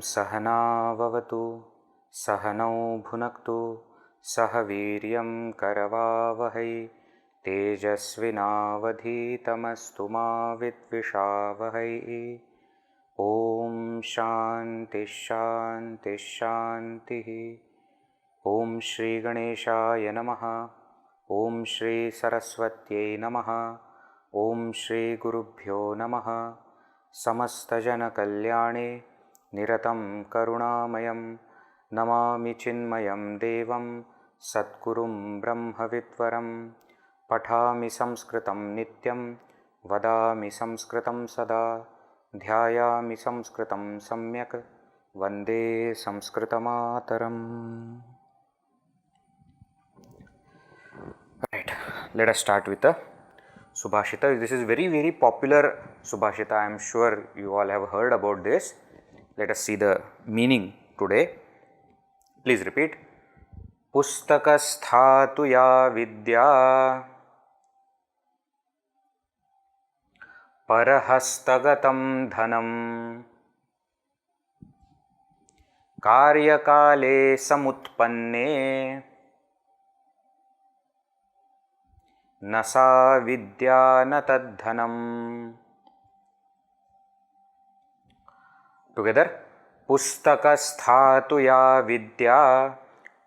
सहना भवतु सहनौ भुनक्तु सह वीर्यं करवावहै तेजस्विनावधीतमस्तु मा विद्विषावहै। ओम शांति शांति शांति। ओम श्री गणेशाय नमः। ओम श्री सरस्वत्यै नमः। ओम श्री गुरुभ्यो नमः। समस्तजनकल्याणे निरतं करुणामयं नमामि चिन्मयं देवं सद्गुरुं ब्रह्मविद्वरं। पठामि संस्कृतं नित्यं वदामि संस्कृतं सदा ध्यायामि संस्कृतं सम्यक् वन्दे संस्कृतमातरम्। Right, let us start with the subhashita. This is very popular subhashita. I am sure you all have heard about this. Let us see the meaning today. Please repeat. Pustakasthatu ya vidya parahastagatam dhanam karyakale samutpanne nasa vidya natadhanam. Together. Pustakasthatu ya vidya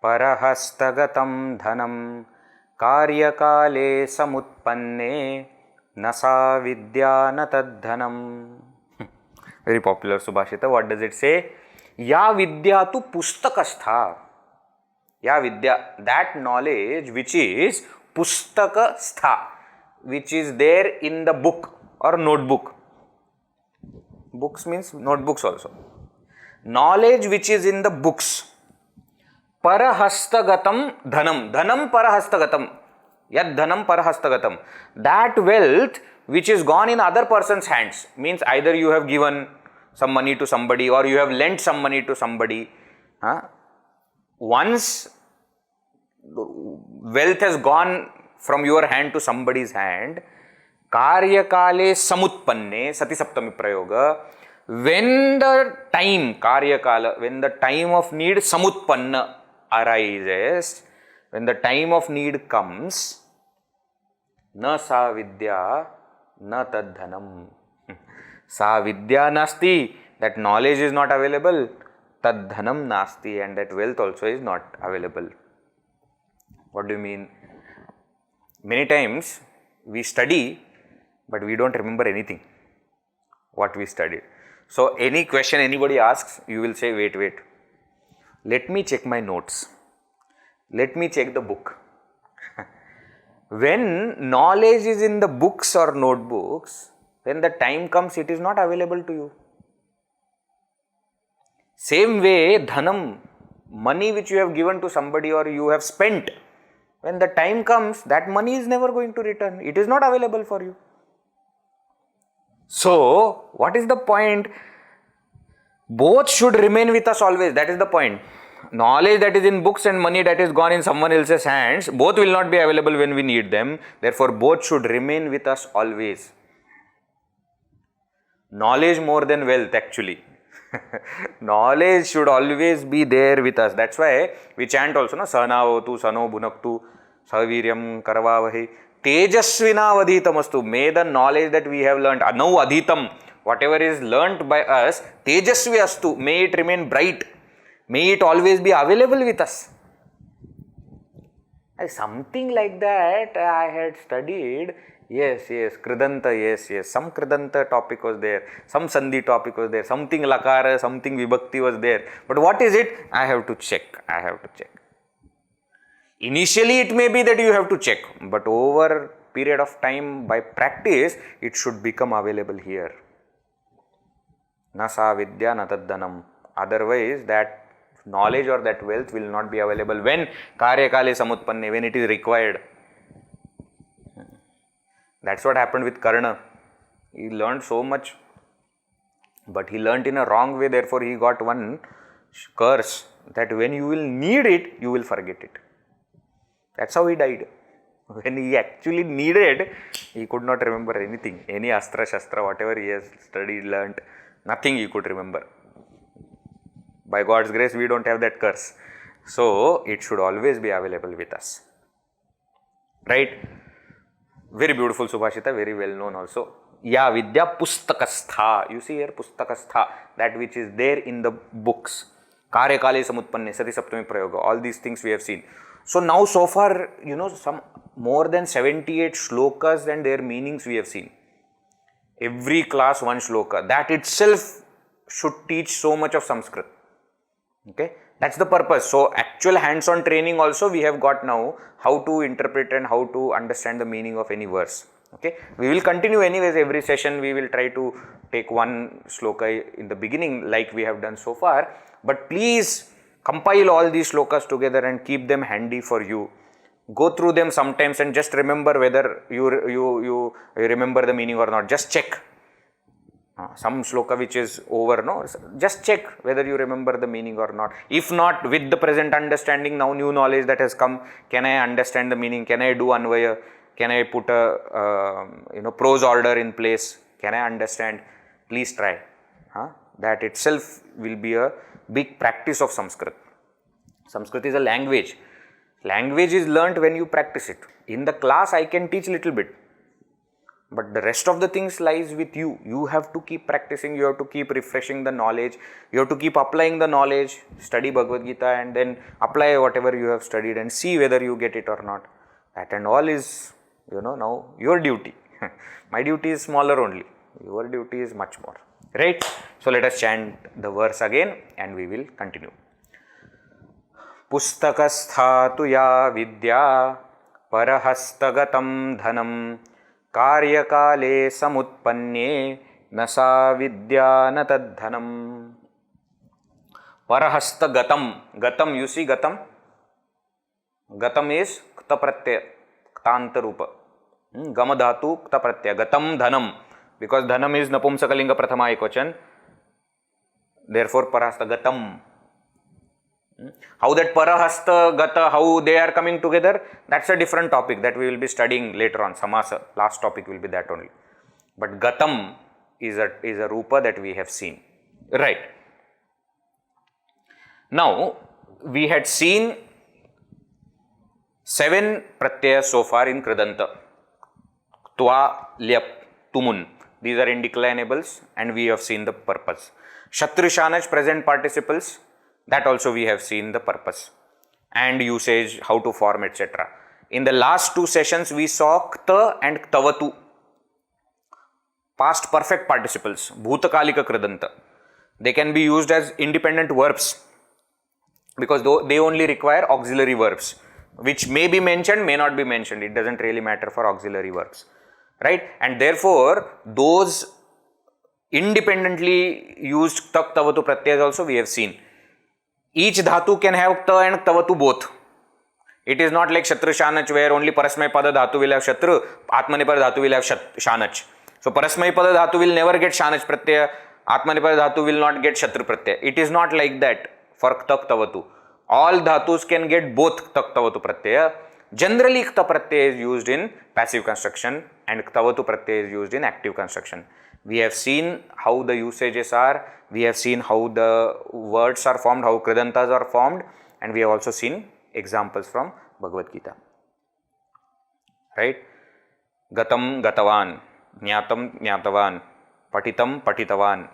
parahastagatam dhanam karyakale samutpanne nasa vidya natadhanam. Very popular subhashita. What does it say? Ya vidya tu pustakastha. Ya vidya, that knowledge which is pustakastha, which is there in the book or notebook. Books means notebooks also. Knowledge which is in the books. Parahastagatam dhanam. Dhanam parahastagatam. Yad dhanam parahastagatam. That wealth which is gone in other person's hands. Means either you have given some money to somebody or you have lent some money to somebody. Once wealth has gone from your hand to somebody's hand, karyakale samutpanne, sati saptami prayoga, when the time, karyakala, when the time of need samutpanna arises, when the time of need comes, na sa vidya na tadhanam. Sa vidya nasti, that knowledge is not available, tadhanam nasti, and that wealth also is not available. What do you mean? Many times we study, but we don't remember anything what we studied. So any question anybody asks, you will say, wait, let me check my notes, let me check the book. When knowledge is in the books or notebooks, when the time comes, it is not available to you. Same way, dhanam, money which you have given to somebody or you have spent, when the time comes, that money is never going to return. It is not available for you. So, what is the point? Both should remain with us always. That is the point. Knowledge that is in books and money that is gone in someone else's hands, both will not be available when we need them. Therefore, both should remain with us always. Knowledge more than wealth, actually. Knowledge should always be there with us. That's why we chant also, na, Sana votu, sano bhunaktu, saviryam karavavahi, tejasvina vadhitamastu. May the knowledge that we have learnt, now adhitam, whatever is learnt by us, tejasvi astu, may it remain bright. May it always be available with us. Something like that I had studied. Yes, krdanta, yes. Some krdanta topic was there. Some sandhi topic was there. Something lakara, something vibhakti was there. But what is it? I have to check. Initially, it may be that you have to check, but over period of time, by practice, it should become available here. Na sa vidya na taddanam. Otherwise, that knowledge or that wealth will not be available when karyakale samutpanne, when it is required. That's what happened with Karna. He learned so much, but he learned in a wrong way, therefore he got one curse that when you will need it, you will forget it. That's how he died. When he actually needed, he could not remember anything. Any astra, shastra, whatever he has studied, learnt, nothing he could remember. By God's grace, we don't have that curse. So, it should always be available with us. Right? Very beautiful subhashita, very well known also. Ya vidya pustakastha. You see here, pustakastha, that which is there in the books. Karyakale samutpanne, sati saptami prayoga. All these things we have seen. So now so far, some more than 78 shlokas and their meanings we have seen. Every class one shloka. That itself should teach so much of Sanskrit. Okay, that's the purpose. So actual hands-on training also we have got now, how to interpret and how to understand the meaning of any verse. Okay, we will continue anyways. Every session we will try to take one shloka in the beginning like we have done so far. But please compile all these shlokas together and keep them handy for you. Go through them sometimes and just remember whether you remember the meaning or not. Just check. Some shloka which is over, no? Just check whether you remember the meaning or not. If not, with the present understanding, now new knowledge that has come, can I understand the meaning? Can I do anvaya? Can I put a prose order in place? Can I understand? Please try. That itself will be a big practice of Sanskrit. Sanskrit is a language. Language is learnt when you practice it. In the class, I can teach little bit. But the rest of the things lies with you. You have to keep practicing, you have to keep refreshing the knowledge, you have to keep applying the knowledge, study Bhagavad Gita and then apply whatever you have studied and see whether you get it or not. That and all is, now your duty. My duty is smaller only. Your duty is much more. Right? So let us chant the verse again and we will continue. Pustakastha ya vidya parahastagatam dhanam karyakale samutpanye nasa vidya na tadhanam. Parahasta gatam. Gatam, you see gatam? Gatam is kta pratyaya, ktanta rupa. Gama dhatu kta pratyaya. Gatam dhanam. Because dhanam is napumsakalinga prathama ekvachan. Therefore parahasta gatam. How that parahasta, gata, how they are coming together, that's a different topic that we will be studying later on. Samasa, last topic will be that only. But gatam is a rupa that we have seen. Right. Now, we had seen 7 pratyayas so far in krdanta. Twa, lyap, tumun. These are indeclinables and we have seen the purpose. Shatru, shanach, present participles. That also we have seen the purpose and usage, how to form, etc. In the last 2 sessions, we saw kta and ktavatu, past perfect participles, bhutakalika krdanta. They can be used as independent verbs because they only require auxiliary verbs, which may be mentioned, may not be mentioned. It doesn't really matter for auxiliary verbs, right? And therefore, those independently used kta, ktavatu pratyayas also we have seen. Each dhatu can have kta and ktavatu both. It is not like shatru shanach where only parasmay pada dhatu will have shatru, atmanipad dhatu will have shanach. So parasmay pada dhatu will never get shanach pratyaya, atmanipad dhatu will not get shatru pratyaya. It is not like that for kta ktavatu. All dhatus can get both kta ktavatu pratyaya. Generally kta pratyaya is used in passive construction and ktavatu pratyaya is used in active construction. We have seen how the usages are, we have seen how the words are formed, how krdantas are formed, and we have also seen examples from Bhagavad Gita. Right? Gatam gatavan, jnatam jnatavan, patitam patitavan,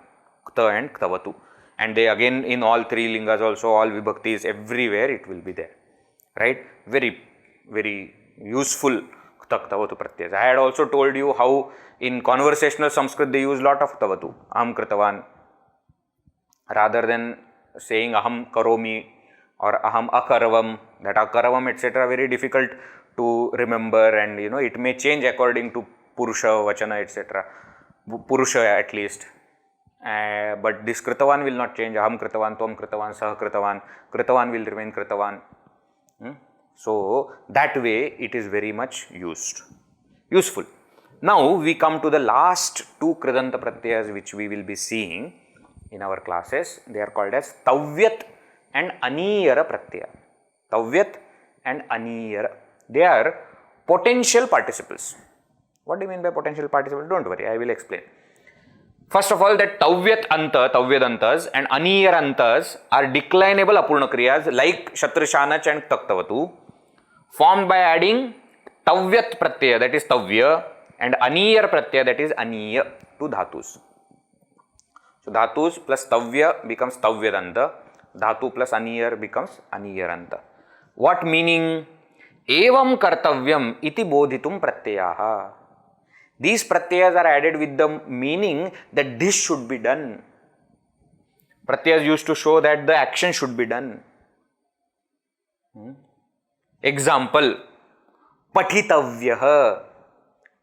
kta and ktavatu. And they again in all 3 lingas also, all vibhaktis, everywhere it will be there. Right? Very, very useful kta ktavatu pratyas. I had also told you how in conversational Sanskrit they use lot of ktavatu. Aham kritavan. Rather than saying aham karomi or aham akaravam, that akaravam etc. very difficult to remember, and it may change according to purusha, vachana etc. Purusha at least. But this kritavan will not change. Aham kritavan, tvam kritavan, sah kritavan. Kritavan will remain kritavan. So that way it is very much useful. Now we come to the last two kridanta pratyayas which we will be seeing in our classes. They are called as Tavyat and Aniyara pratyaya. Tavyat and Aniyara. They are potential participles. What do you mean by potential participles? Don't worry, I will explain. First of all, that Tavyat anta, Tavyadantas and Aniyarantas are declinable apurna kriyas like Shatrushanach and Taktavatu, formed by adding Tavyat pratyaya, that is Tavya, and Aniyar pratyaya, that is Aniya, to dhatus. So dhatus plus Tavya becomes Tavyadanta, dhatu plus Aniyar becomes Aniyaranta. What meaning? Evam kartavyam iti bodhitum pratyayaha. These pratyayas are added with the meaning that this should be done. Pratyayas used to show that the action should be done. Example, patitavyaha,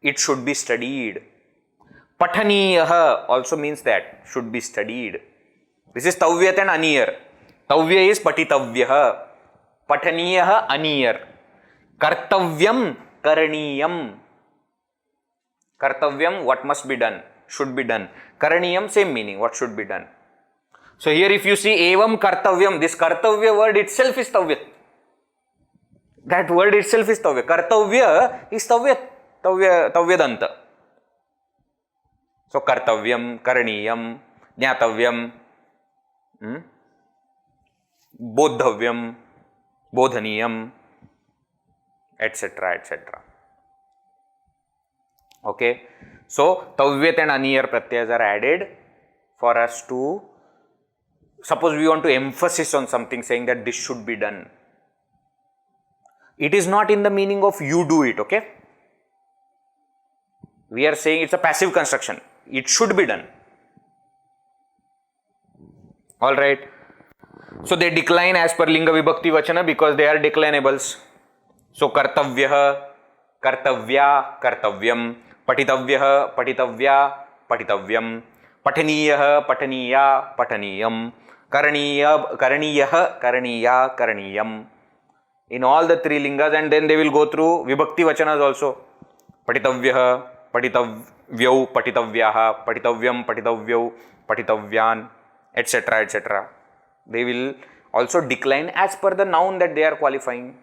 it should be studied. Pathaniyaha also means that should be studied. This is Tavyat and Aniyar. Tavya is patitavyaha, pathaniyaha Aniyar. Kartavyam karaniyam. Kartavyam, what must be done, should be done. Karaniyam, same meaning, what should be done. So here if you see evam kartavyam, this kartavya word itself is Tavyat. That word itself is Tavya. Kartavya is Tavyat, Tavyadanta. So kartavyam, karaniyam, jnatavyam, bodhavyam, bodhaniyam, etc. etc. Okay, so Tavyat and Aniyar pratyayas are added for us to, suppose we want to emphasis on something, saying that this should be done. It is not in the meaning of you do it, okay? We are saying it's a passive construction. It should be done. Alright. So they decline as per Linga Vibhakti Vachana because they are declinables. So Kartavyaha, Kartavya, Kartavyam, Patitavyaha, Patitavya, Patitavyam, Pathaniyaha, Pathaniya, Pathaniyam, Karaniyaha, Karaniya, Karaniyam. In all the three lingas, and then they will go through Vibhakti Vachanas also. Patitavyaha, Patitavyau, Patitavyaha, Patitavyam, Patitavyau, Patitavyan, etc. etc. They will also decline as per the noun that they are qualifying.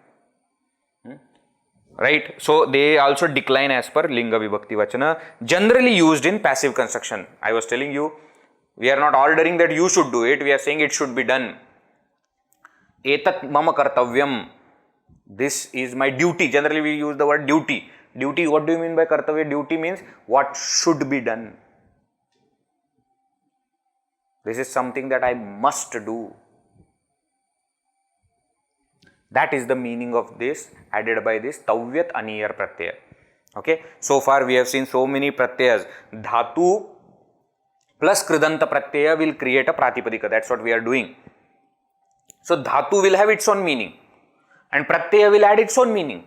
Right? So they also decline as per Linga Vibhakti Vachana, generally used in passive construction. I was telling you, we are not ordering that you should do it, we are saying it should be done. Etat mama kartavyam, this is my duty. Generally we use the word duty. Duty, what do you mean by kartavya? Duty means what should be done. This is something that I must do. That is the meaning of this, added by this Tavyat Aniyar pratyaya. Okay, so far we have seen so many pratyayas. Dhatu plus kridanta pratyaya will create a pratipadika. That's what we are doing. So dhatu will have its own meaning and pratyaya will add its own meaning.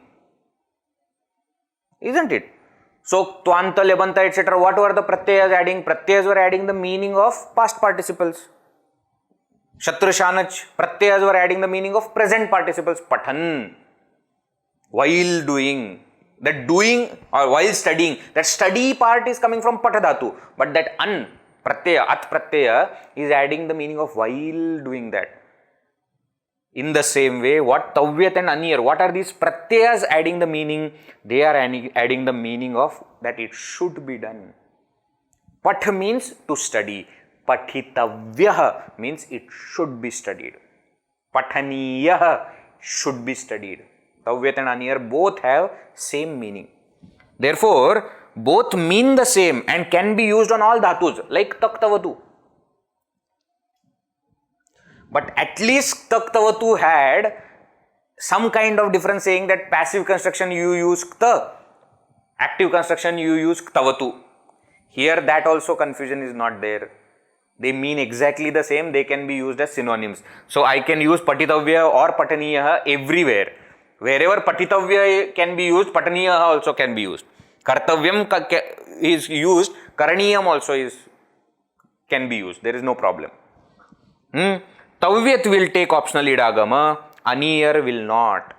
Isn't it? So tvanta, lebanta, etc. What were the pratyayas adding? Pratyayas were adding the meaning of past participles. Shatrushanach, pratyayas were adding the meaning of present participles. Pathan, while doing. That doing or while studying, that study part is coming from patadhatu. But that an, pratyaya, at pratyaya is adding the meaning of while doing that. In the same way, what Tavyat and Aniyar, what are these pratyayas adding the meaning? They are adding the meaning of that it should be done. Path means to study. Pathitavyaha means it should be studied. Pathaniyaha should be studied. Tavyat and Aniyar both have same meaning. Therefore, both mean the same and can be used on all dhatus like taktavatu. But at least taktavatu had some kind of difference, saying that passive construction you use kta, active construction you use ktavatu. Here that also confusion is not there. They mean exactly the same. They can be used as synonyms. So I can use patitavya or pataniya everywhere. Wherever patitavya can be used, pataniya also can be used. Kartavyam is used, karaniyam also can be used. There is no problem. Tavyat will take optional idagama, Aniyar will not.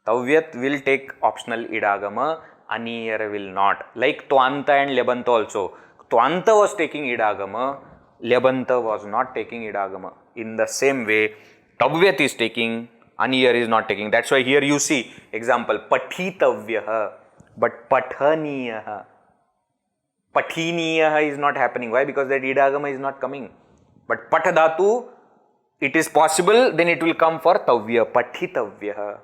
Tavyat will take optional idagama, Aniyar will not. Like Twanta and Lebanta also. Twanta was taking idagama, Lebanta was not taking idagama. In the same way, Tavyat is taking, Aniyar is not taking. That's why here you see example, Pathitavyaha, but Pathaniyaha. Pathiniyaha is not happening. Why? Because that idagama is not coming. But Patadhatu, it is possible, then it will come for Tavya, Pathitavyaha.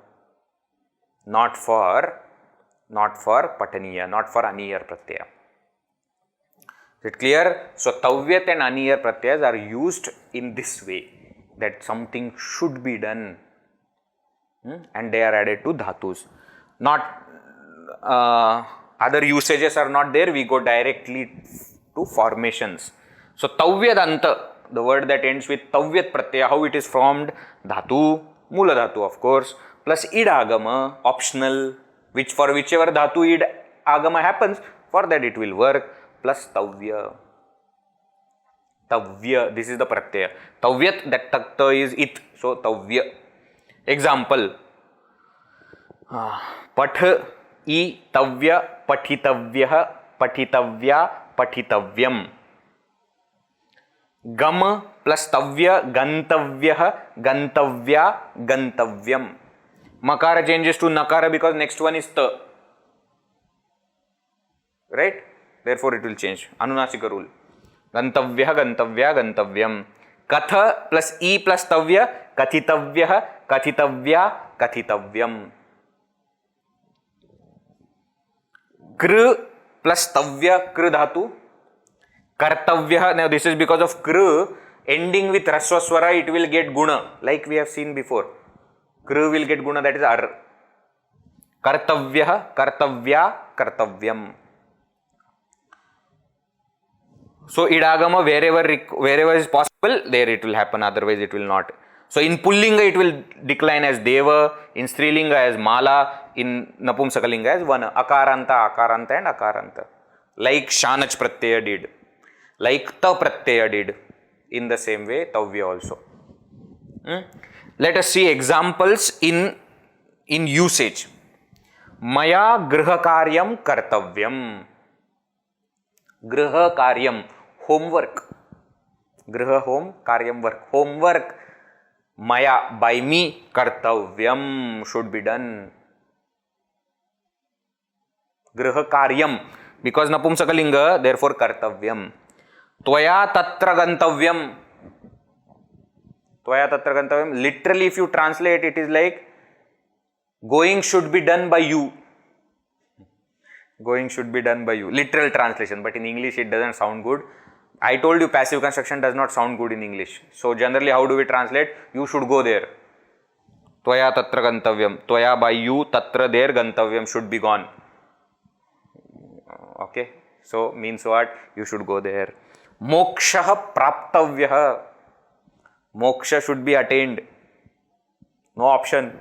Not for Pataniya, not for Aniyar Pratyaya. Is it clear? So Tavyat and Aniyar Pratyayas are used in this way, that something should be done, and they are added to dhatus. Not other usages are not there, we go directly to formations. So Tavyadanta, the word that ends with Tavyat Pratyaya, how it is formed? Dhatu, Mula Dhatu of course, plus idagama, optional, which for whichever dhatu agama happens, for that it will work, plus Tavya. Tavya, this is the Pratyaya. Tavyat, that takta is it, so Tavya. Example, Path, I, Tavya, Pathitavyaha, Pathitavya, Pathitavyam. Gam plus Tavya, Gantavyaha, Gantavya, Gantavyam. Makara changes to Nakara because next one is Ta. Right? Therefore it will change. Anunasika rule. Gantavyaha, Gantavya, Gantavyam. Katha plus I plus Tavya, Kathitavyaha, Kathitavya, Kathitavyam. Kr plus Tavya, Kr dhatu. Kartavyaha, now this is because of Kr ending with Raswaswara, it will get Guna, like we have seen before. Kr will get Guna, that is Ar. Kartavyaha, Kartavya, Kartavyam. So idagama wherever is possible, there it will happen, otherwise it will not. So in Pullinga it will decline as Deva, in Strilinga as Mala, in Napumsakalinga as Vana. Akaranta, Akaranta and Akaranta. Like Shanach Pratyaya did. Like Ta Pratyaya did. In the same way, Tavya also. Let us see examples in usage. Maya griha karyam kartavyam. Griha karyam, homework. Griha home, karyam work. Homework, Maya, by me, kartavyam, should be done. Griha karyam, because Napumsakalinga, therefore kartavyam. Tvaya tatra gantavyam. Tvaya tatra gantavyam. Literally, if you translate, it is like going should be done by you. Going should be done by you. Literal translation, but in English it doesn't sound good. I told you passive construction does not sound good in English. So generally, how do we translate? You should go there. Tvaya tatra gantavyam. Tvaya by you, tatra there, gantavyam should be gone. Okay. So means what? You should go there. Moksha praptavyaha. Moksha should be attained. No option.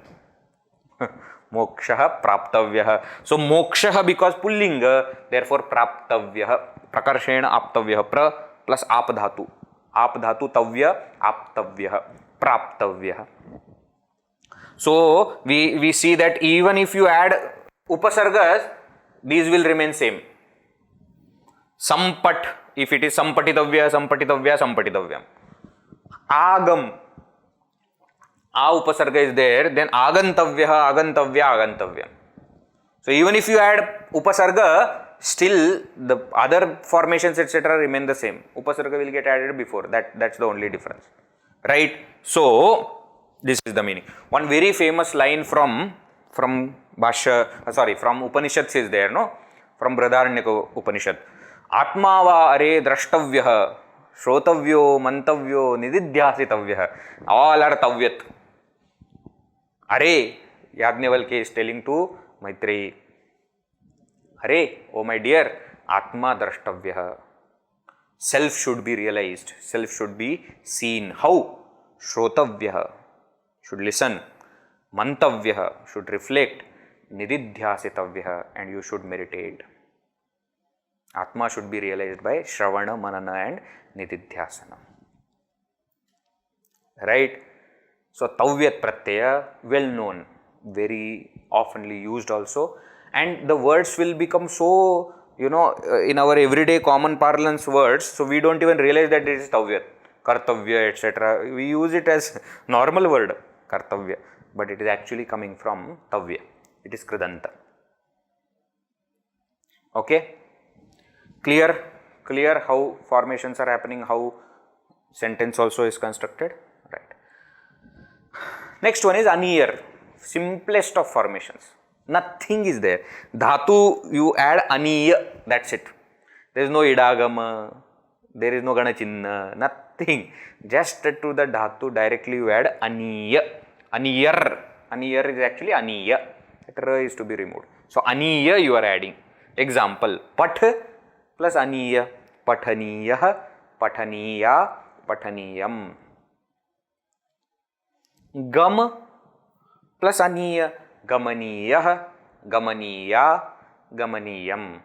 Moksha praptavyaha. So moksha because pullinga, therefore praptavyaha. Prakarshena aptavyaha. Pra plus ap dhatu. Ap dhatu tavya aptavyaha. Praptavyaha. So we see that even if you add upasargas, these will remain same. Sampat, if it is sampatitavya, sampatitavya, sampatitavyam. Agam, a upasarga is there, then agantavyaha, agantavya, agantavyam. So even if you add upasarga, still the other formations etc. remain the same. Upasarga will get added before. That's the only difference. Right? So this is the meaning. One very famous line from Upanishads is there, no? From Brihadaranyaka Upanishad. Atmava are drashtavyaha, shrotavyo, mantavyo, nididhyasitavyaha. All are tavyat. Are, Yajnavalkya is telling to Maitreyi. Are, oh my dear, Atma drashtavyaha. Self should be realized. Self should be seen. How? Shrotavya should listen. Mantavya should reflect. Nididhyasitavya, and you should meditate. Atma should be realized by Shravana, Manana and Nididhyasana. Right? So, Tavyat Pratyaya, well known, very oftenly used also. And the words will become so, in our everyday common parlance words, so we don't even realize that it is Tavyat, Kartavya, etc. We use it as normal word, Kartavya, but it is actually coming from Tavya. It is krdanta. Okay? Clear how formations are happening, how sentence also is constructed. Right. Next one is Aniyar, simplest of formations. Nothing is there. Dhatu, you add Aniya, that's it. There is no Idagama, there is no Ganachinna, nothing. Just to the Dhatu directly you add Aniya. Aniyar. Aniyar is actually Aniya. That R is to be removed. So, Aniya you are adding. Example, Path plus Aniya. Pathaniyah, Pathaniya, Pathaniyam. Gam plus Aniya. Gamaniyah, Gamaniya, Gamaniyam.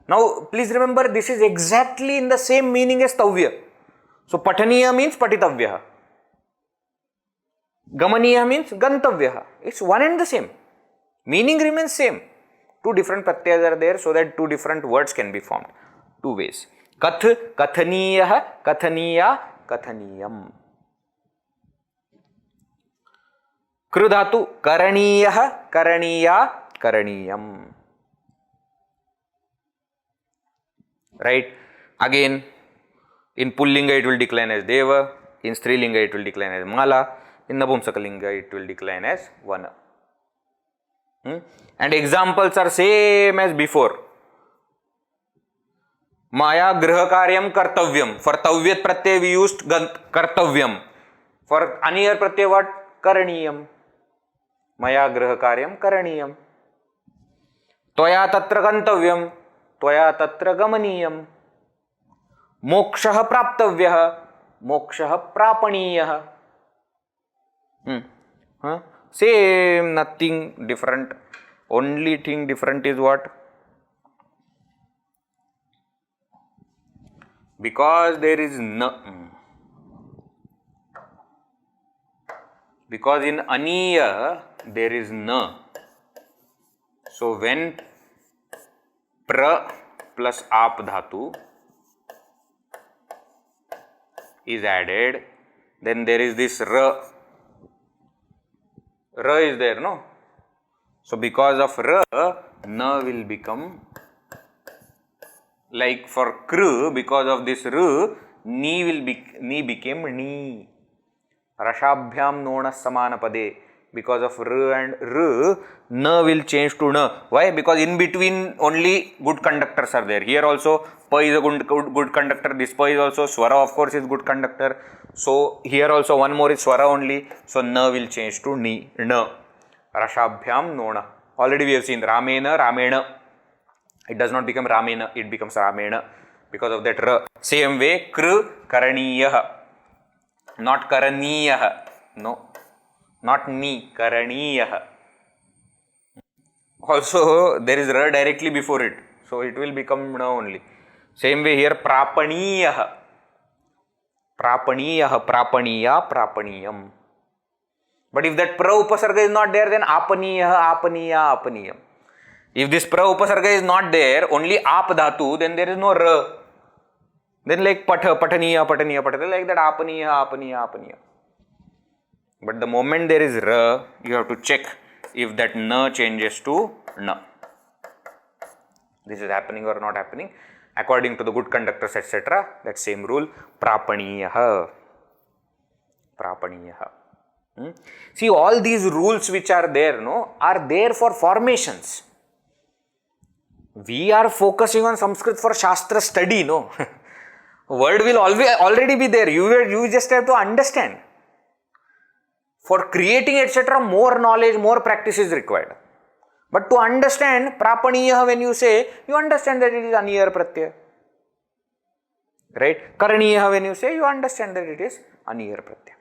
Now, please remember, this is exactly in the same meaning as Tavya. So, Pathaniya means Patitavya. Gamaniya means Gantavya. It's one and the same. Meaning remains same. Two different pratyas are there so that two different words can be formed. Two ways. Kath, Kathaniyah, Kathaniya, Kathaniyam. Krudhatu, Karaniyah, Karaniya, Karaniyam. Right? Again, in Pullinga it will decline as Deva, in Strilinga it will decline as Mala, in Napumsakalinga it will decline as Vana. And examples are same as before. Maya griha karyam kartavyam. For Tavyat pratyay we used kartavyam. For Aniyar pratyay what? Karaniyam. Maya griha karyam karaniyam. Tvaya tatra gantavyam. Tvaya tatra gamaniyam. Mokshah praptavyah. Mokshah prapaniyah. Same, nothing different. Only thing different is what? Because there is na. Because in Aniya there is na. So when pra plus ap dhatu is added, then there is this ra. Ra is there, no? So because of ra, na will become, like for kr, because of this r, ni became ni. Rashabhyam nona samana pade. Because of r and r, na will change to na. Why? Because in between only good conductors are there. Here also pa is a good conductor. This pa is also swara, of course, is good conductor. So here also one more is swara only. So na will change to ni, na. Rashabhyam nona. Already we have seen Ramena, Ramena. It does not become Ramena, it becomes Ramena because of that ra. Same way, kr, karaniyah. Not karaniyah. No. Not ni, karaniyah. Also, there is ra directly before it. So it will become na only. Same way here, prapaniyah. Prapaniyah, prapaniya, prapaniyam. But if that pra upasarga is not there, then apaniya, apaniya, apaniyam. If this pra upasarga is not there, only ap dhatu, then there is no ra. Then like patha, pataniya, pataniya, pataniya, like that apaniya, apaniya, apaniya. But the moment there is ra, you have to check if that na changes to na. This is happening or not happening. According to the good conductors, etc. That same rule, prapaniyaha. Prapaniyaha. See, all these rules which are there, no, are there for formations. We are focusing on Sanskrit for Shastra study, no. Word will already be there. You just have to understand. For creating, etc., more knowledge, more practice is required. But to understand Prapaniya, when you say, you understand that it is Aniyar Pratyaya. Right? Karaniya, when you say, you understand that it is Aniyar Pratyaya.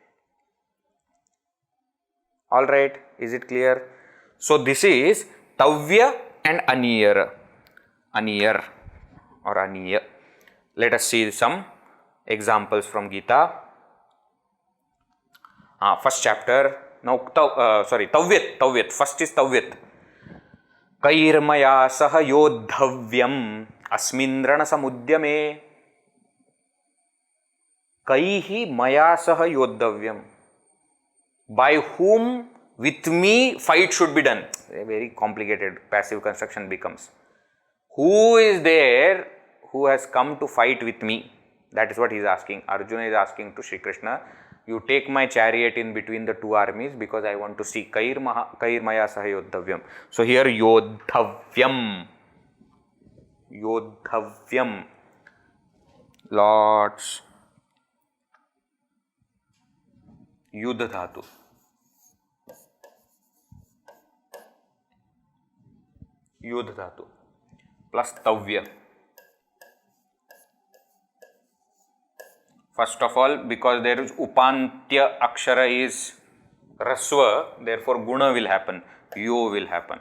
Alright, is it clear? So this is Tavya and Aniyar. Aniyar or Aniya. Let us see some examples from Gita. First chapter. Now, Tavyat. First is Tavyat. Kairmaya saha yodhavyam asmindrana samudyame. Kaihi maya saha yodhavyam. By whom with me fight should be done. A very complicated passive construction becomes. Who is there who has come to fight with me? That is what he is asking. Arjuna is asking to Shri Krishna, you take my chariot in between the two armies because I want to see Kair Maya Saha Yodhavyam. So here Yodhavyam. Yodhavyam. Lots. Yudha Dhatu. Yudha Dhatu. Plus Tavya. First of all, because there is Upantya Akshara is Raswa, therefore Guna will happen, Yo will happen.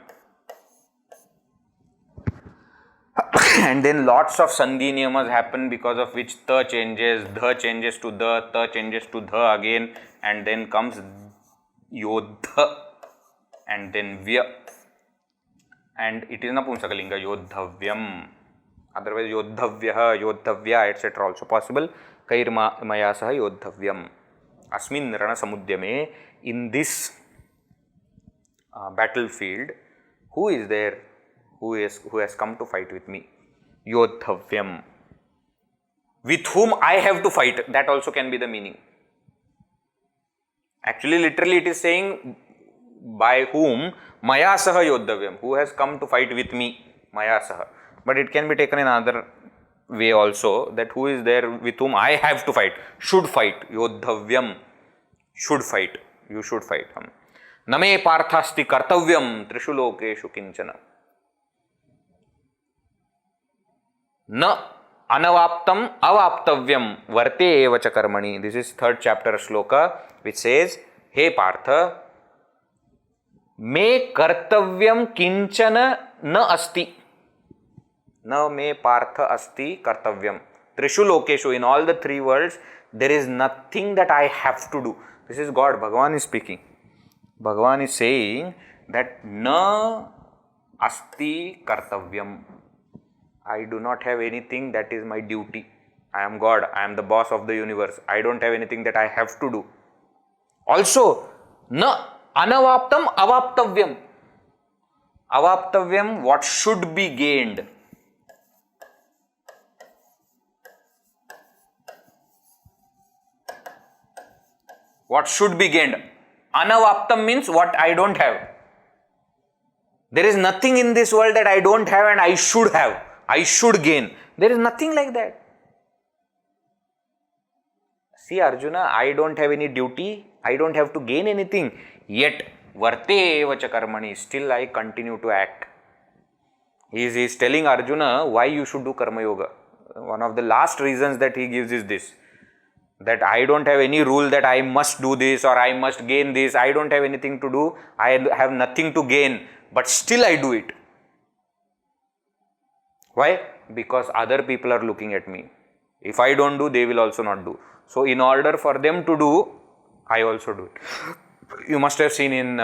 And then lots of Sandhi Niyamas happen because of which Ta changes, Dha changes to Da, Ta changes to Dha again, and then comes Yodha and then Vya. And it is Napumsakalinga, Yodhavyam. Otherwise, Yodhavyaha, Yodhavya, etc. also possible. Kairmaya saha yodhavyam. Asmin rana samudyame. In this battlefield, who is there who has come to fight with me? Yodhavyam. With whom I have to fight. That also can be the meaning. Actually, literally it is saying by whom Maya saha yodhavyam. Who has come to fight with me? Maya saha. But it can be taken in another way also, that who is there with whom I have to fight, should fight. Yodhavyam. Should fight. You should fight. Name parthasti kartavyam trishu lokeshu kinchana. Na anavaptam avaptavyam varte evacha karmani. This is third chapter shloka which says, Hey Partha, me kartavyam kinchana na asti. Na me partha asti kartavyam. Trishu lokeshu, in all the three worlds, there is nothing that I have to do. This is God, Bhagavan is speaking. Bhagavan is saying that na asti kartavyam. I do not have anything that is my duty. I am God, I am the boss of the universe. I don't have anything that I have to do. Also, na anavaptam avaptavyam. Avaptavyam, what should be gained. What should be gained. Anavaptam means what I don't have. There is nothing in this world that I don't have and I should have. I should gain. There is nothing like that. See Arjuna, I don't have any duty. I don't have to gain anything. Yet, varte evacha karmani. Still I continue to act. He is telling Arjuna why you should do karma yoga. One of the last reasons that he gives is this. That I don't have any rule that I must do this or I must gain this. I don't have anything to do. I have nothing to gain. But still I do it. Why? Because other people are looking at me. If I don't do, they will also not do. So in order for them to do, I also do it. You must have seen in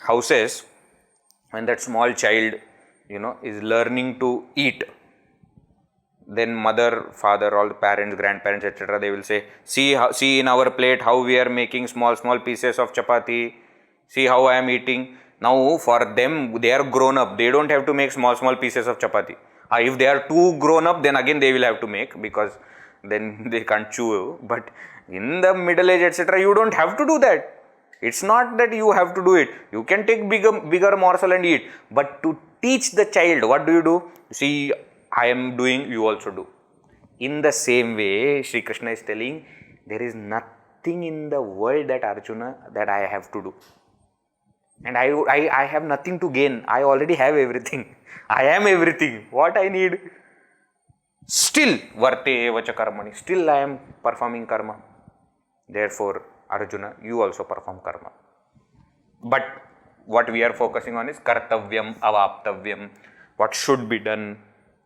houses, when that small child, is learning to eat. Then mother, father, all the parents, grandparents, etc. they will say, see in our plate how we are making small pieces of chapati. See how I am eating. Now for them, they are grown up. They don't have to make small pieces of chapati. If they are too grown up, then again they will have to make, because then they can't chew. But in the middle age, etc., you don't have to do that. It's not that you have to do it. You can take bigger morsel and eat. But to teach the child, what do? See, I am doing, you also do. In the same way, Shri Krishna is telling, there is nothing in the world that Arjuna, that I have to do. And I have nothing to gain. I already have everything. I am everything. What I need? Still, varte eva cha karmani. Still I am performing karma. Therefore, Arjuna, you also perform karma. But what we are focusing on is kartavyam, avaptavyam, what should be done,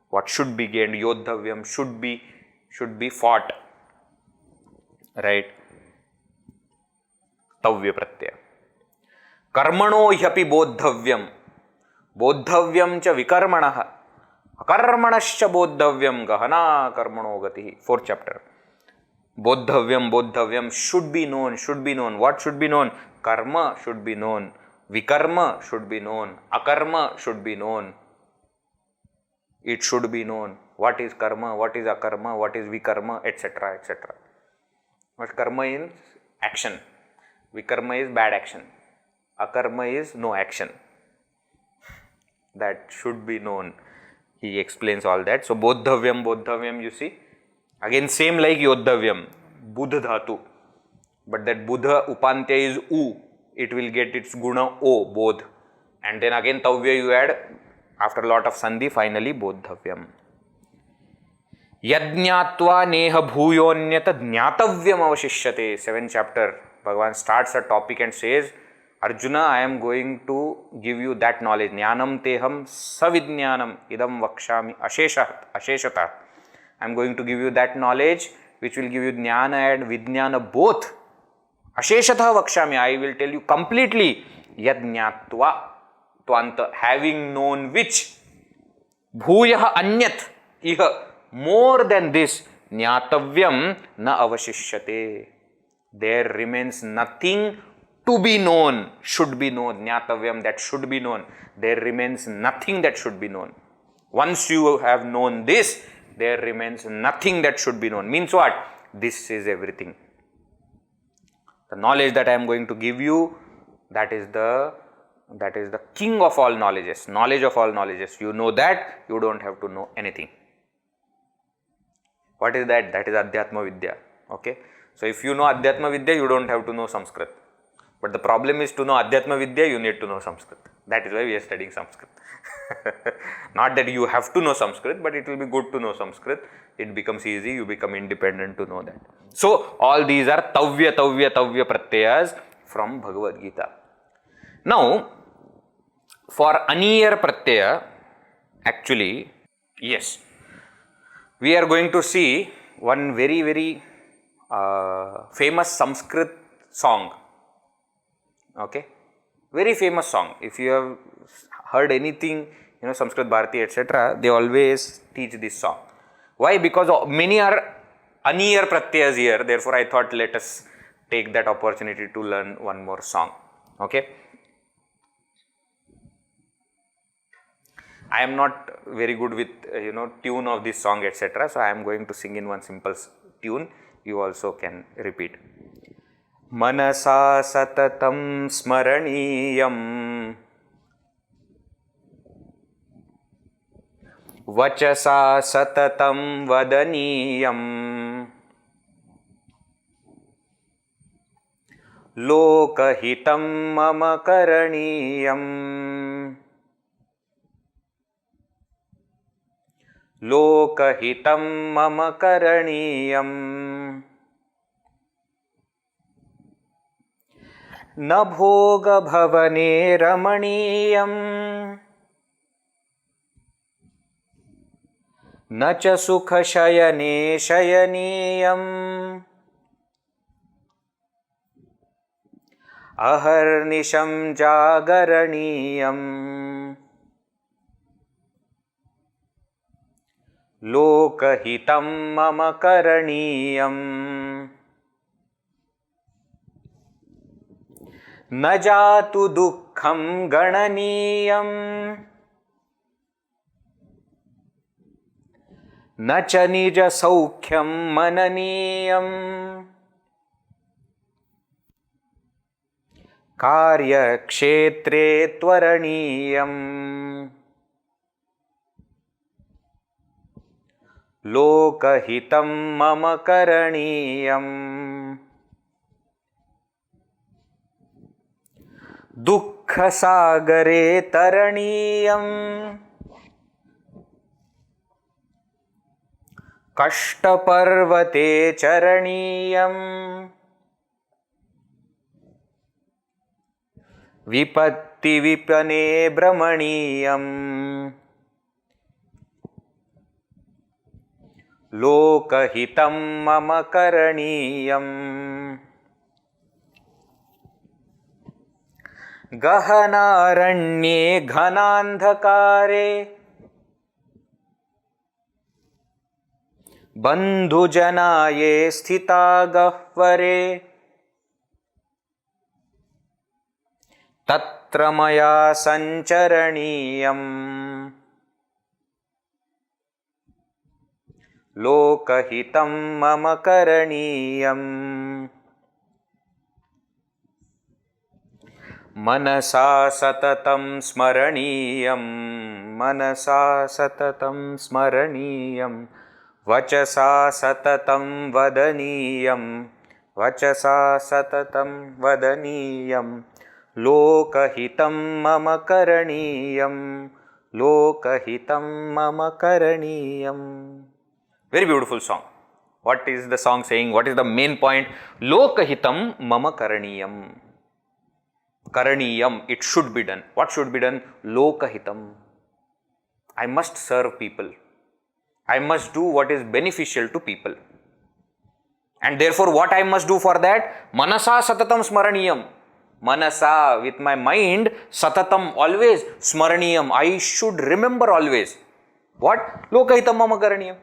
what should be gained, yodhavyam, should be fought. Right? Tavya pratyaya. Karmano hyapi bodhavyam. Bodhavyam cha vikarmanah. Akarmanascha bodhavyam gahana karmano gati. Fourth chapter. Bodhavyam should be known. What should be known? Karma should be known. Vikarma should be known. Akarma should be known. It should be known. What is karma? What is akarma? What is vikarma? Etc. etc. But karma is action. Vikarma is bad action. Akarma is no action. That should be known. He explains all that. So, bodhavyam, you see. Again, same like yodhavyam. Buddha dhatu. But that Buddha upantya is u. It will get its guna o, bodh. And then again, tavya you add, after a lot of sandhi, finally, bodhavyam. Yajñātva neha bhūyonyata jñātavyam avashishyate. 7th chapter. Bhagavan starts a topic and says, Arjuna, I am going to give you that knowledge. Jnanam teham savidnyanam idam vakshami asheshata. I am going to give you that knowledge which will give you jnana and vidnyana both. Asheshata vakshami. I will tell you completely. Yajñātva tvanta. Having known which. Bhūyaha anyat. Iha. More than this. Jnātavyam na avashishyate. There remains nothing to be known, should be known. Jnātavyam, that should be known. There remains nothing that should be known. Once you have known this, there remains nothing that should be known. Means what? This is everything. The knowledge that I am going to give you, that is the king of all knowledges. Knowledge of all knowledges. You know that, you don't have to know anything. What is that? That is Adhyatma Vidya. Okay. So, if you know Adhyatma Vidya, you don't have to know Sanskrit. But the problem is, to know Adhyatma Vidya, you need to know Sanskrit. That is why we are studying Sanskrit. Not that you have to know Sanskrit, but it will be good to know Sanskrit. It becomes easy, you become independent to know that. So, all these are Tavya Pratyayas from Bhagavad Gita. Now, for Aniyar Pratyaya, actually, yes, we are going to see one very famous Sanskrit song. Okay, very famous song. If you have heard anything, Sanskrit Bharati, etc., they always teach this song. Why? Because many are Aniyar Pratyayas here. Therefore, I thought let us take that opportunity to learn one more song. Okay. I am not very good with tune of this song, etc. So I am going to sing in one simple tune. You also can repeat. Manasa satatam smaraniyam vachasa satatam vadaniyam lokahitam mama karaniyam lokahitam mama karaniyam na bhoga bhavane ramaniyam na cha sukha shayane shayaniyam aharnisham jagaraniyam lokahitam mama karaniyam na jatu dukkham gananiyam na cha nija saukhyam mananiyam karya kshetre tvaraniyam lokahitam mama karaniyam dukkha sagare taraniyam कष्टपर्वते चरणीयम् विपत्तिविपने भ्रमणीयम् लोकहितं मम करणीयम् गहनारण्ये घनान्धकारे बन्धुजनाये स्थिता गह्वरे तत्र मया सञ्चरणीयम् लोकहितं मम करणीयम् मनसा सततं स्मरणीयं मनसा सततं स्मरणीयं वचसा सततं वदनीयं वचसा सततं वदनीयं लोकहितं मम करणीयं लोकहितं मम करणीयम्. Very beautiful song. What is the song saying? What is the main point? Lokahitam mama karaniyam. Karaniyam, it should be done. What should be done? Lokahitam. I must serve people. I must do what is beneficial to people. And therefore, what I must do for that? Manasa satatam smaraniyam. Manasa, with my mind, satatam, always, smaraniyam. I should remember always. What? Lokahitam mama karaniyam.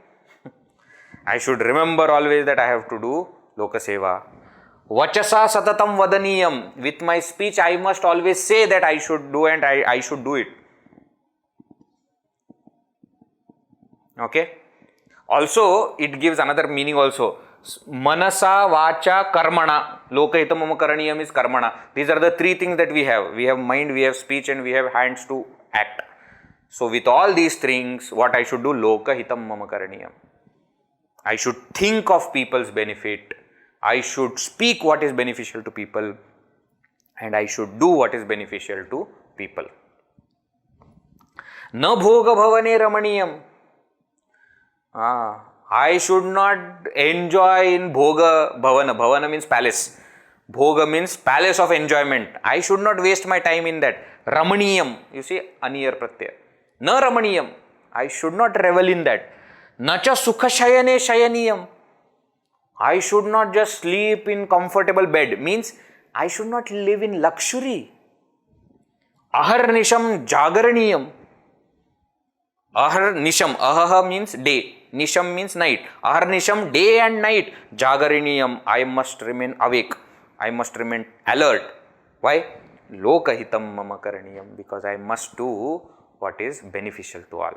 I should remember always that I have to do lokaseva. Vachasa satatam vadaniyam. With my speech, I must always say that I should do and I should do it. Okay. Also, it gives another meaning also. Manasa, vacha, karmana. Lokahitam mama karaniyam is karmana. These are the three things that we have. We have mind, we have speech, and we have hands to act. So, with all these things, what I should do? Lokahitam mama karaniyam. I should think of people's benefit. I should speak what is beneficial to people. And I should do what is beneficial to people. Na bhoga bhavane ramaniyam. I should not enjoy in bhoga bhavana. Bhavana means palace. Bhoga means palace of enjoyment. I should not waste my time in that. Ramaniyam. You see, Aniyar pratyaya. Na ramaniyam. I should not revel in that. Nacha sukha shayane shayaniyam. I should not just sleep in comfortable bed. Means I should not live in luxury. Aharnisham jagaraniyam. Aharnisham. Ahaha means day. Nisham means night. Aharnisham, day and night. Jagaraniyam. I must remain awake. I must remain alert. Why? Lokahitam mama karaniyam. Because I must do what is beneficial to all.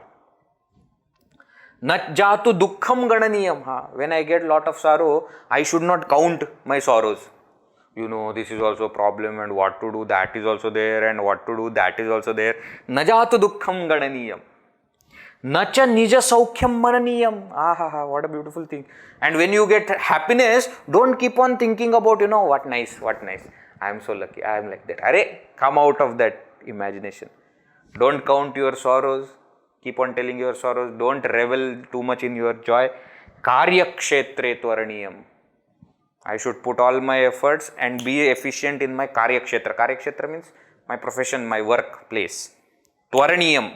Nat jatu dukkham gananiyam. When I get lot of sorrow, I should not count my sorrows. You know, this is also a problem and what to do, that is also there, and what to do, that is also there. Najatu dukkham gananiyam. Nacha nija saukhyam mananiyam. What a beautiful thing. And when you get happiness, don't keep on thinking about, what nice, what nice. I am so lucky, I am like that. Arey, come out of that imagination. Don't count your sorrows. Keep on telling your sorrows. Don't revel too much in your joy. Karya kshetre tvaraniyam. I should put all my efforts and be efficient in my karya kshetra. Karya kshetra means my profession, my workplace. Tvaraniyam.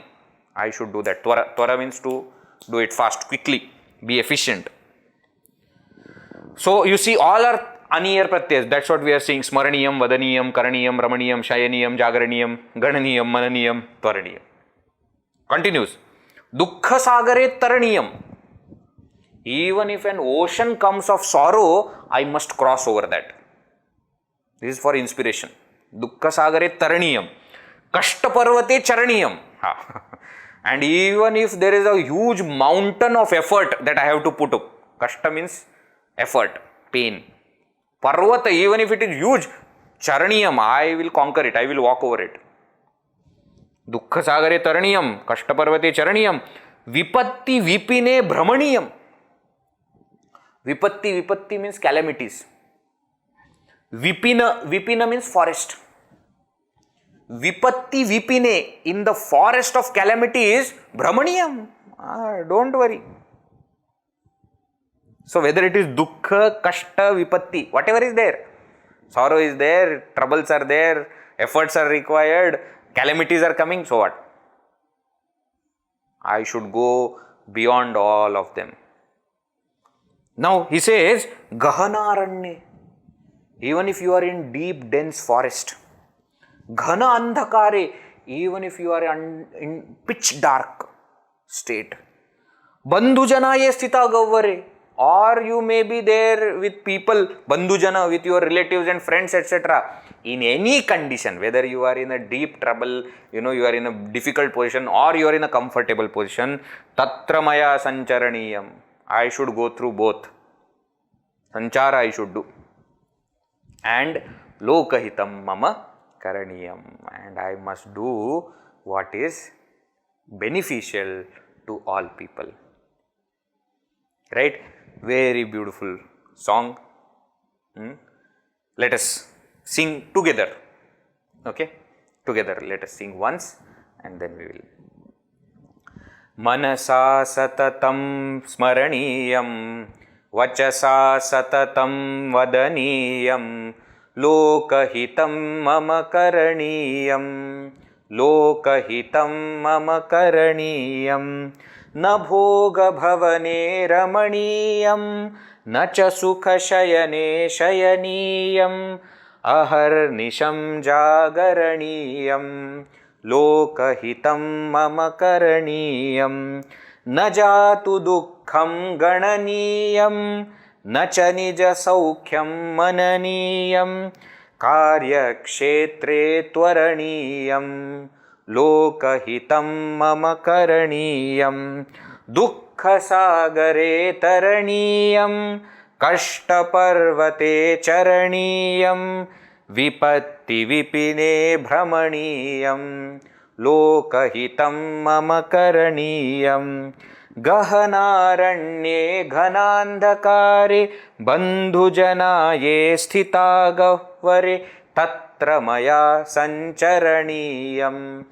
I should do that. Tvara means to do it fast, quickly. Be efficient. So, you see, all are Aniyar pratyas. That's what we are seeing. Smaraniyam, vadaniyam, karaniyam, ramaniyam, shayaniyam, jagaraniyam, gananiyam, mananiyam, tvaraniyam. Continues. Dukkha sagare taraniyam. Even if an ocean comes of sorrow, I must cross over that. This is for inspiration. Dukkha sagare taraniyam. Kashta parvate charaniyam. And even if there is a huge mountain of effort that I have to put up. Kashta means effort, pain. Parvata, even if it is huge, charaniyam, I will conquer it, I will walk over it. Dukkha sagare taraniyam, kashta parvate charaniyam, vipatti vipine brahmaniyam. Vipatti means calamities. Vipina means forest. Vipatti vipine, in the forest of calamities, brahmaniyam. Don't worry. So whether it is dukkha, kashta, vipatti, whatever is there, sorrow is there, troubles are there, efforts are required, calamities are coming, so what? I should go beyond all of them. Now he says, Gahanaranye. Even if you are in deep, dense forest, Ghana andhakare, even if you are in pitch dark state, Bandhujana ye sthita gavvare, or you may be there with people, Bandhujana, with your relatives and friends, etc. In any condition, whether you are in a deep trouble, you are in a difficult position, or you are in a comfortable position, Tatra maya sancharaniyam. I should go through both. Sanchara I should do. And lokahitam mama karaniyam. And I must do what is beneficial to all people. Right? Very beautiful song. Let us sing together. Okay? Together. Let us sing once and then we will. Manasa satatam smaraniyam Vachasa satatam vadaniyam Lokahitam mama karaniyam Lokahitam mama karaniyam Na bhoga bhavane ramaniyam Na cha sukha shayane shayaniyam Ahar nisham jagaraniyam Lokahitam mama karaniyam Na jatu dukkham gananiyam Na cha nija saukhyam mananiyam Karya kshetre twaraniyam Lokahitam mama karaniyam Dukkha sagare taraniyam Kashta parvate charaniyam Vipatti vipine brahmaniyam Lokahitam mama karaniyam Gahanaranye ghanandhakare Bandhujanaye sthita gahvare Tatra maya sancharaniyam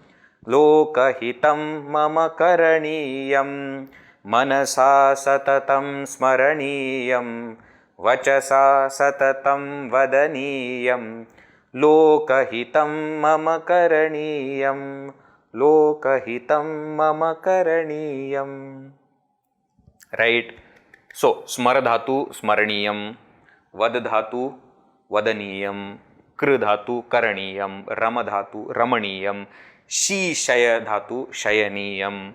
Lokahitam mama karaniyam Manasa satatam smaraniyam Vachasa satatam vadaniyam Lokahitam mama karaniyam Lokahitam mama karaniyam. Right? So, smara dhatu smaraniyam, vad dhatu vadaniyam, kr dhatu karaniyam, rama dhatu ramaniyam, shi shaya dhatu shayaniyam,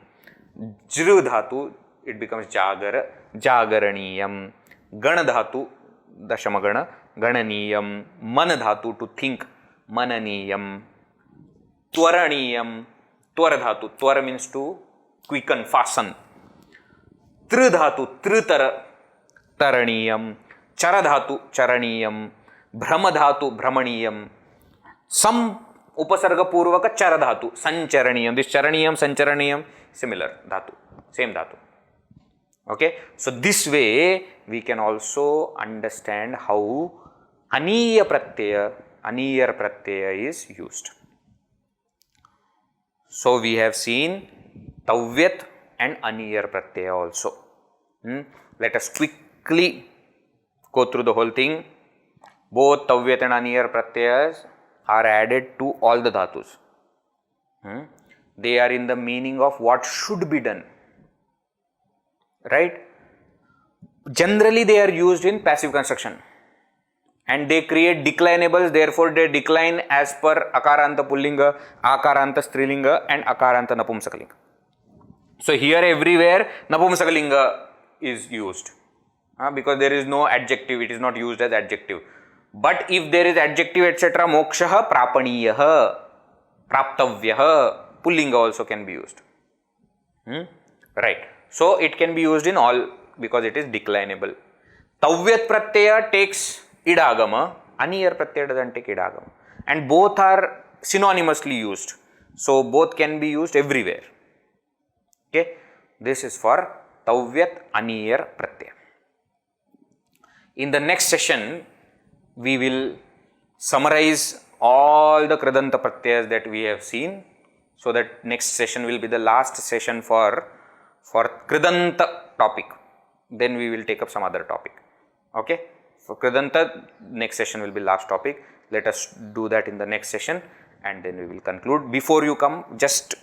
jr dhatu, it becomes jagar, jagaraniyam, gana dhatu, dashamagana, gananiyam, man dhatu, to think, mananiyam, twaraniyam, twar dhatu, twar means to quicken, fasten, tr dhatu, tritara, taraniyam, chara dhatu, charaniyam, brahma dhatu, brahmaniyam, sam upasarga purvaka chara dhatu, sancharaniyam, this charaniyam, sancharaniyam, similar dhatu, same dhatu. Okay, so this way we can also understand how Aniyar pratyaya is used. So we have seen Tavyat and Aniyar pratyaya also. Let us quickly go through the whole thing. Both Tavyat and Aniyar pratyayas are added to all the dhatus. They are in the meaning of what should be done. Right? Generally they are used in passive construction and they create declinables, therefore they decline as per Akaranta Pullinga, Akaranta Strilinga and Akaranta Napumsakalinga. So here everywhere Napumsakalinga is used because there is no adjective, it is not used as adjective. But if there is adjective etc., mokshaha prapaniyaha, praptavyaha, Pullinga also can be used. Right. So it can be used in all because it is declinable. Tavyat pratyaya takes idagama, Aniyar pratyaya doesn't take idagama. And both are synonymously used. So both can be used everywhere. Okay. This is for Tavyat Aniyar pratyaya. In the next session, we will summarize all the krdanta pratyayas that we have seen. So that next session will be the last session for krdanta topic. then we will take up some other topic. Okay, for kridanta, next session will be last topic. Let us do that in the next session, and then we will conclude. Before you come, just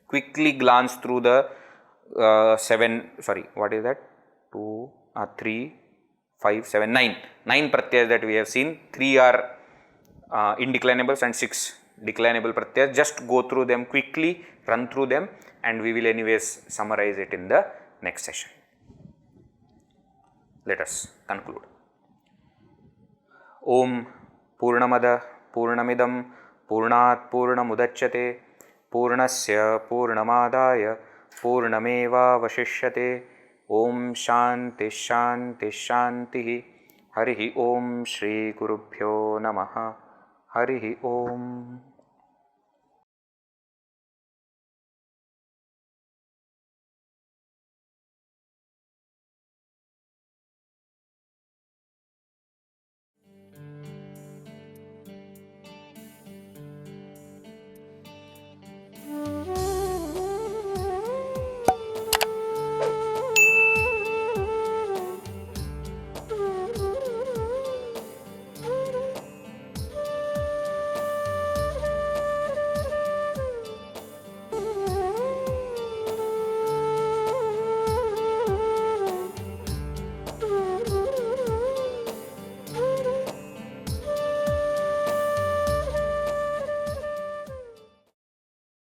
quickly glance through the 3, 5, 7, 9 pratyas that we have seen. 3 are indeclinables and 6 declinable pratyas. Just go through them quickly, run through them, and we will anyways summarize it in the next session. Let us conclude. Om Purnamada Purnamidam Purnat Purnamudachyate Purnasya Purnamadaya Purnameva Vashishyate. Om Shanti Shanti Shanti. Harihi Om Shri Gurubhyo Namaha. Harihi Om.